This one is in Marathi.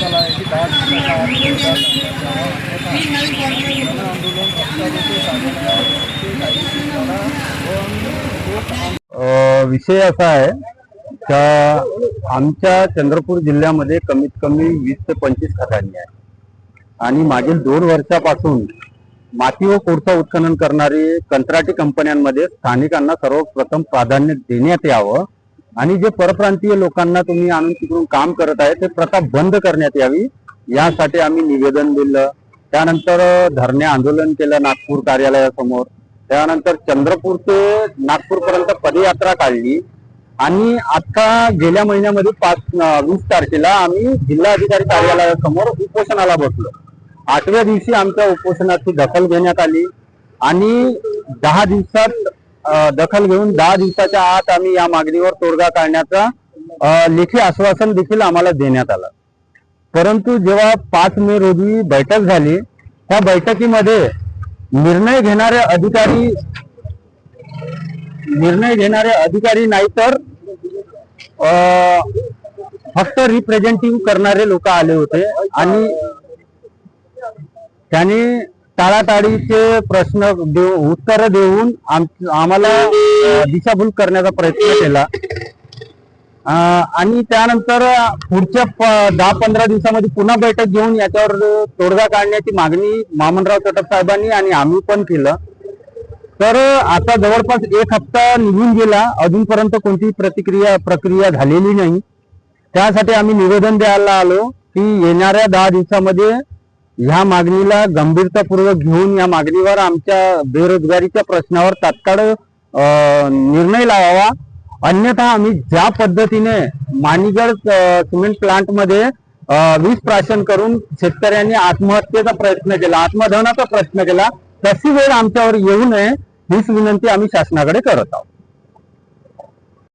आला आहे की 10 दिवसाच्या आत आंदोलन विषय असा आहे का आमच्या चंद्रपूर जिल्ह्यामध्ये कमीत कमी 20 ते 25 खदानी आहे आणि मागील 2 वर्षापासून माती व कोळसा उत्खनन करणारी कंत्राटी कंपन्यांमध्ये स्थानिकांना सर्वप्रथम प्राधान्य देण्यात यावं आणि जे परप्रांतीय लोकांना तुम्ही आणून तिकडून काम करत आहे ते प्रथा बंद करण्यात यावी यासाठी आम्ही निवेदन दिलं। त्यानंतर धरणे आंदोलन केलं नागपूर कार्यालयासमोर। त्यानंतर चंद्रपूर ते नागपूर पर्यंत पदयात्रा काढली आणि आता गेल्या महिन्यामध्ये 20 तारखेला आम्ही जिल्हाधिकारी कार्यालयासमोर उपोषणाला बसलो। 8व्या दिवशी आमच्या उपोषणाची दखल घेण्यात आली आणि 10 दिवसात दखल घेऊन 10 दिवसाच्या आत आम्ही या मागणीवर तोडगा काढण्याचा लेखी आश्वासन देखील आम्हाला देण्यात आलं। परंतु जेव्हा 5 मे रोजी बैठक झाली त्या बैठकीमध्ये निर्णय घेणारे अधिकारी नाही तर फक्त रिप्रेझेंटेटिव्ह करणारे लोक आले होते आणि त्यांनी टाळाटाळीचे प्रश्न उत्तर देऊन आम्हाला दिशाभूल करण्याचा प्रयत्न केला आणि त्यानंतर पुढच्या 10-15 दिवसामध्ये पुन्हा बैठक घेऊन याच्यावर तोडगा काढण्याची मागणी मामनराव चटप साहेबांनी आणि आम्ही पण केलं। तर आता जवळपास 1 हप्ता निघून गेला, अजूनपर्यंत कोणतीही प्रक्रिया झालेली नाही। त्यासाठी आम्ही निवेदन द्यायला आलो की येणाऱ्या 10 दिवसामध्ये ह्या मागणीला गंभीरतापूर्वक घेऊन या मागणीवर आमच्या बेरोजगारीच्या प्रश्नावर तात्काळ निर्णय लावावा, अन्यथा आम्ही ज्या पद्धतीने माणिगड सिमेंट प्लांट मध्ये वीज प्राशन करून शेतकऱ्यांनी आत्महत्येचा प्रयत्न केला, आत्मदहनाचा प्रयत्न केला, तशी वेळ आमच्यावर येऊ नये हीच विनंती आम्ही शासनाकडे करत आहोत।